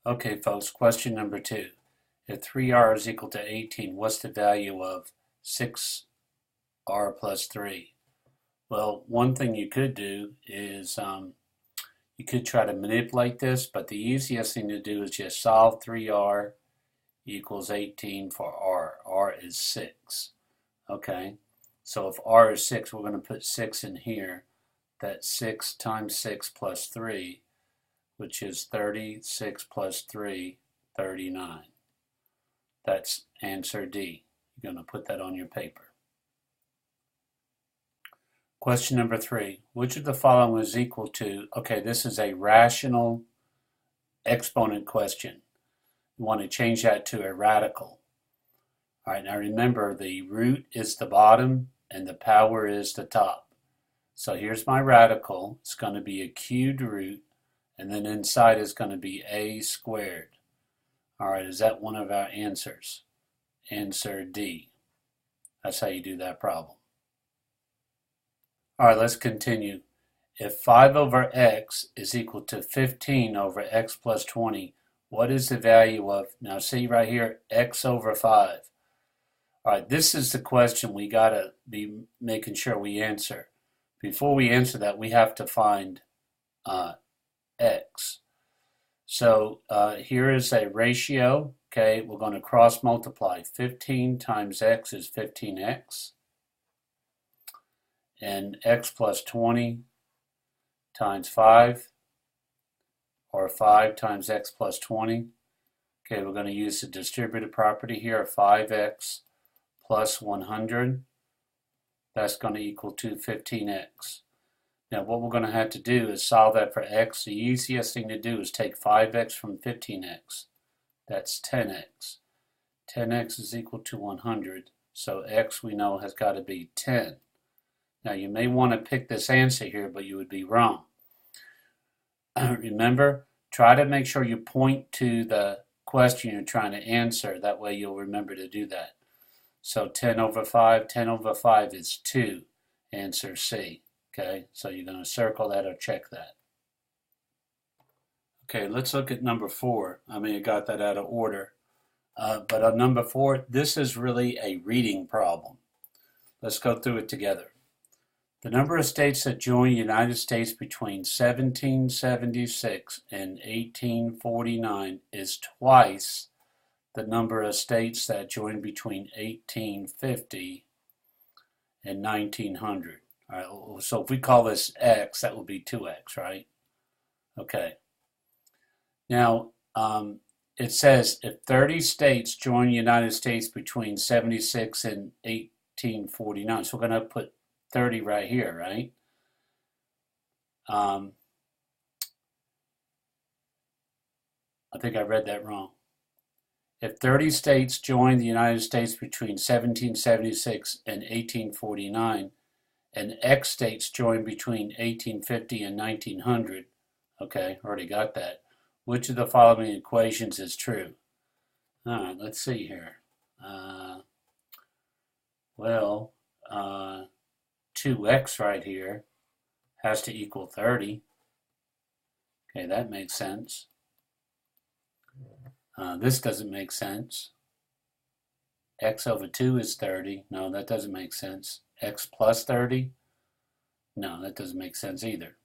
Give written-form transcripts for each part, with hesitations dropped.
Okay, folks, question number 2. If 3r is equal to 18, what's the value of 6r plus 3? Well, one thing you could do is you could try to manipulate this, but the easiest thing to do is just solve 3r equals 18 for r. r is 6. Okay, so if r is 6, we're going to put 6 in here. That's 6 times 6 plus 3, which is 36 plus 3, 39. That's answer D. You're going to put that on your paper. Question number 3. Which of the following is equal to, okay, this is a rational exponent question. You want to change that to a radical. All right, now remember the root is the bottom and the power is the top. So here's my radical. It's going to be a cubed root, and then inside is going to be a squared. All right, is that one of our answers? Answer D. That's how you do that problem. All right, let's continue. If 5 over x is equal to 15 over x plus 20, what is the value of, now see right here, x over 5. All right, this is the question we got to be making sure we answer. Before we answer that, we have to find x. So here is a ratio. Okay, we're going to cross multiply. 15 times x is 15x. And x plus 20 times 5, or 5 times x plus 20. Okay, we're going to use the distributive property here of 5x plus 100. That's going to equal to 15x. Now what we're going to have to do is solve that for x. The easiest thing to do is take 5x from 15x. That's 10x. 10x is equal to 100. So x we know has got to be 10. Now you may want to pick this answer here, but you would be wrong. Remember, try to make sure you point to the question you're trying to answer. That way you'll remember to do that. So 10 over 5 is 2. Answer C. Okay, so you're going to circle that or check that. Okay, let's look at number 4. I may have got that out of order. But on number 4, this is really a reading problem. Let's go through it together. The number of states that joined the United States between 1776 and 1849 is twice the number of states that joined between 1850 and 1900. All right, so if we call this X, that would be 2X, right? Okay. Now, it says if 30 states joined the United States between 76 and 1849, so we're going to put 30 right here, right? I think I read that wrong. If 30 states joined the United States between 1776 and 1849, and X states joined between 1850 and 1900, okay, already got that. Which of the following equations is true? All right, let's see here. 2x right here has to equal 30. Okay, that makes sense. This doesn't make sense. X over 2 is 30. No, that doesn't make sense. X plus 30? No, that doesn't make sense either.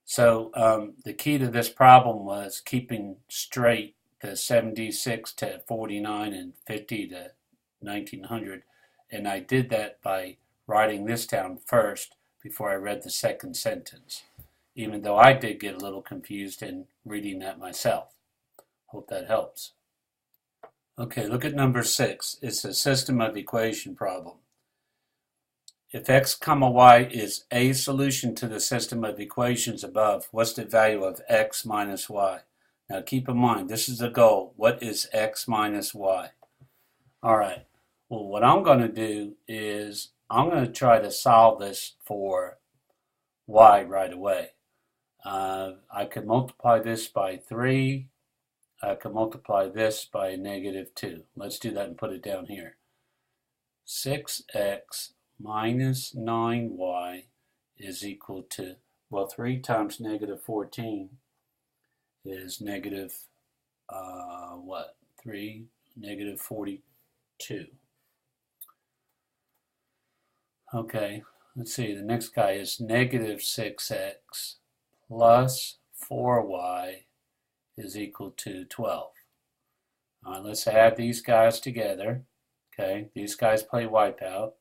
So the key to this problem was keeping straight the 76 to 49 and 50 to 1900. And I did that by writing this down first before I read the second sentence, even though I did get a little confused in reading that myself. Hope that helps. Okay, look at number 6. It's a system of equation problem. If x comma y is a solution to the system of equations above, what's the value of x minus y? Now keep in mind, this is the goal. What is x minus y? All right, well what I'm going to do is I'm going to try to solve this for y right away. I could multiply this by 3. I could multiply this by -2. Let's do that and put it down here. 6x minus 9y is equal to, well, 3 times -14 is what? 3, negative 42. Okay, let's see. The next guy is negative 6x plus 4y is equal to 12. All right, let's add these guys together. Okay, these guys play wipeout.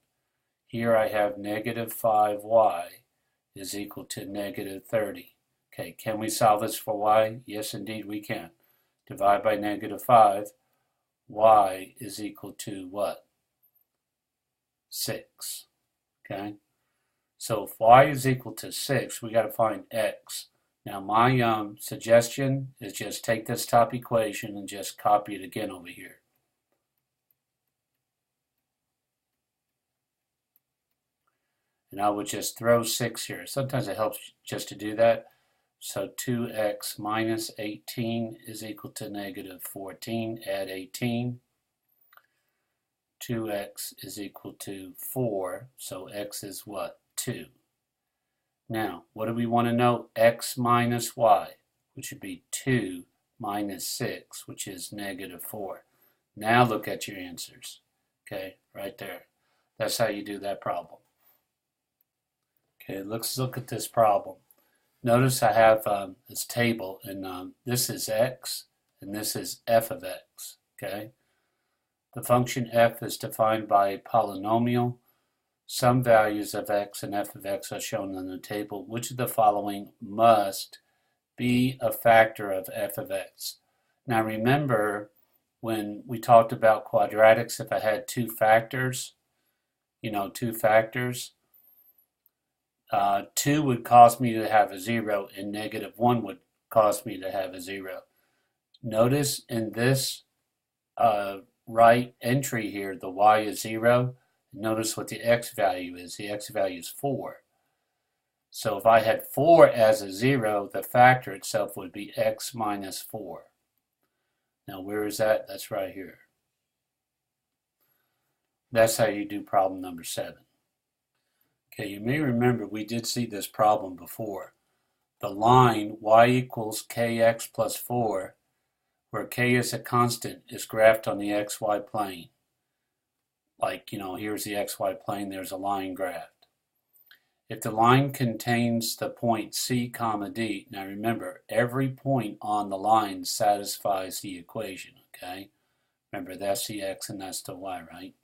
Here I have negative 5y is equal to negative 30. Okay, can we solve this for y? Yes, indeed we can. Divide by negative 5, y is equal to what? 6. Okay, so if y is equal to 6, we got to find x. Now my suggestion is just take this top equation and just copy it again over here. And I would just throw 6 here. Sometimes it helps just to do that. So 2x minus 18 is equal to negative 14. Add 18. 2x is equal to 4. So x is what? 2. Now, what do we want to know? X minus y, which would be 2 minus 6, which is negative 4. Now look at your answers. Okay, right there. That's how you do that problem. Okay, let's look at this problem. Notice I have this table, and this is x, and this is f of x. Okay, the function f is defined by a polynomial. Some values of x and f of x are shown in the table. Which of the following must be a factor of f of x? Now remember when we talked about quadratics, if I had two factors, 2 would cause me to have a 0 and negative 1 would cause me to have a 0. Notice in this right entry here, the y is 0. Notice what the x value is. The x value is 4. So if I had 4 as a 0, the factor itself would be x minus 4. Now where is that? That's right here. That's how you do problem number 7. Okay, you may remember we did see this problem before. The line y equals kx plus 4, where k is a constant, is graphed on the xy plane. Like, here's the xy plane, there's a line graphed. If the line contains the point C, comma D, now remember, every point on the line satisfies the equation, okay? Remember, that's the x and that's the y, right?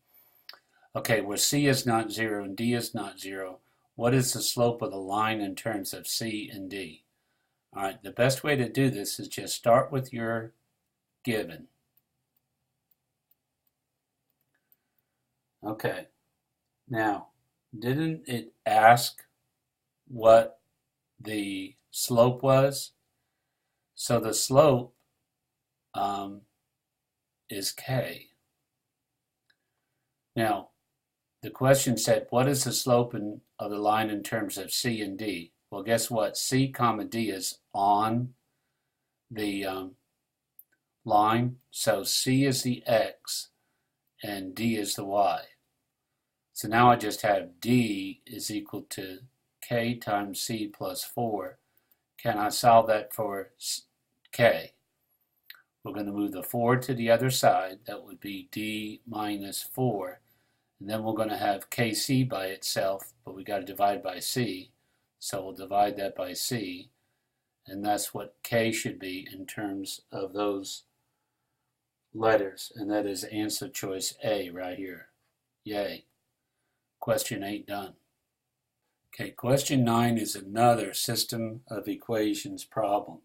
Okay, where C is not 0 and D is not 0, what is the slope of the line in terms of C and D? All right, the best way to do this is just start with your given. Okay, now, didn't it ask what the slope was? So the slope is k. Now, the question said, what is the slope of the line in terms of C and D? Well, guess what? C, comma D is on the line. So C is the x and D is the y. So now I just have D is equal to k times C plus 4. Can I solve that for k? We're going to move the 4 to the other side. That would be D minus 4. And then we're going to have kc by itself, but we got to divide by c. So we'll divide that by c. And that's what k should be in terms of those letters. And that is answer choice A right here. Yay. Question 8 done. Okay, question 9 is another system of equations problem.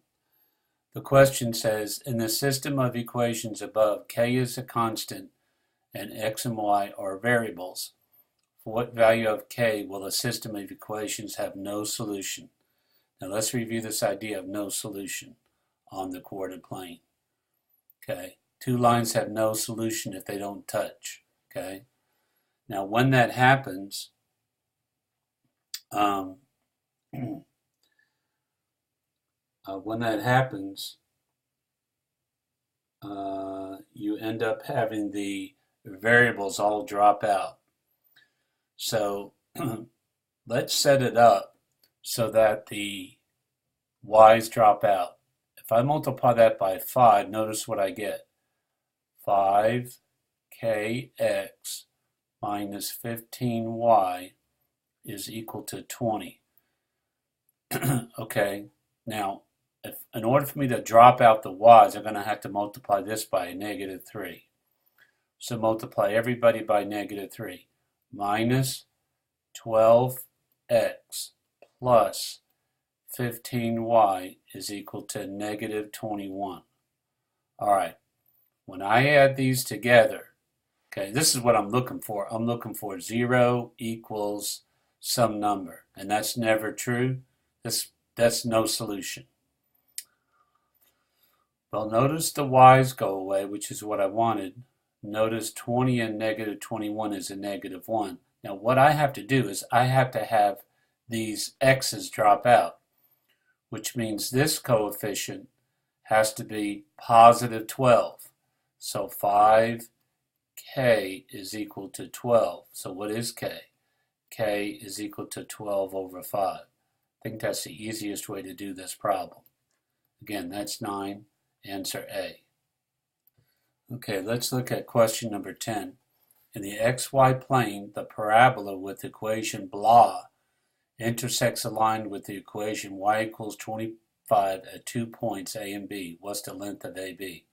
The question says, in the system of equations above, k is a constant and x and y are variables. For what value of k will a system of equations have no solution? Now let's review this idea of no solution on the coordinate plane. Okay, two lines have no solution if they don't touch. Okay, now when that happens, you end up having the variables all drop out. So let's set it up so that the y's drop out. If If I multiply that by 5, notice what I get. 5kx minus 15y is equal to 20. Okay, now, in order for me to drop out the y's, I'm going to have to multiply this by a -3. So multiply everybody by -3. Minus 12x plus 15y is equal to -21. All right, when I add these together, okay, this is what I'm looking for. I'm looking for 0 equals some number, and that's never true. That's no solution. Well, notice the y's go away, which is what I wanted. Notice 20 and -21 is a -1. Now what I have to do is I have to have these x's drop out, which means this coefficient has to be positive 12. So 5k is equal to 12. So what is k? K is equal to 12 over 5. I think that's the easiest way to do this problem. Again, that's 9. Answer A. Okay, let's look at question number 10. In the xy plane, the parabola with the equation blah intersects a line with the equation y equals 25 at 2 points A and B. What's the length of AB?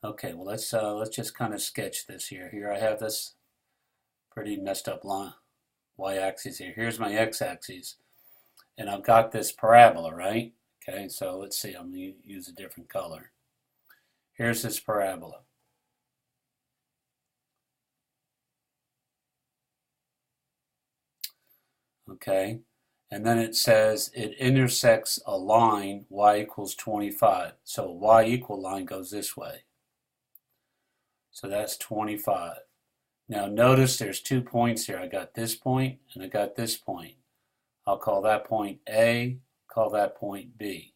Okay, well let's just kind of sketch this here. Here I have this pretty messed up line, y-axis here. Here's my x-axis, and I've got this parabola, right? Okay, so let's see. I'm going to use a different color. Here's this parabola. Okay, and then it says it intersects a line y equals 25. So y equal line goes this way. So that's 25. Now notice there's 2 points here. I got this point and I got this point. I'll call that point A, call that point B.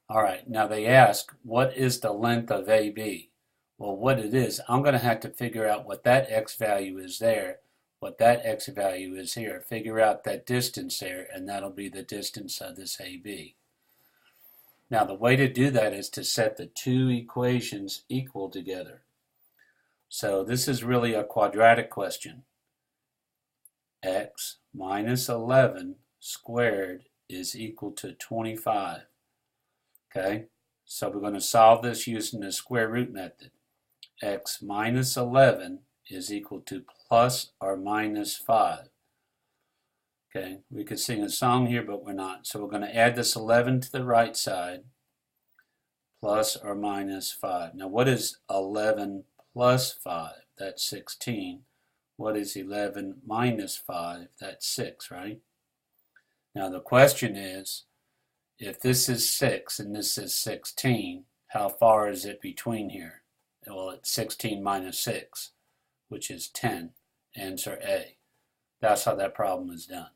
All right, now they ask, what is the length of AB? Well, what it is, I'm going to have to figure out what that x value is there, what that x value is here, figure out that distance there, and that'll be the distance of this AB. Now, the way to do that is to set the two equations equal together. So this is really a quadratic question. X minus 11 squared is equal to 25. Okay, so we're going to solve this using the square root method. X minus 11 is equal to plus or minus 5. Okay, we could sing a song here, but we're not. So we're going to add this 11 to the right side, plus or minus 5. Now what is 11 plus 5? That's 16. What is 11 minus 5? That's 6, right? Now the question is, if this is 6 and this is 16, how far is it between here? Well, it's 16 minus 6, which is 10. Answer A. That's how that problem is done.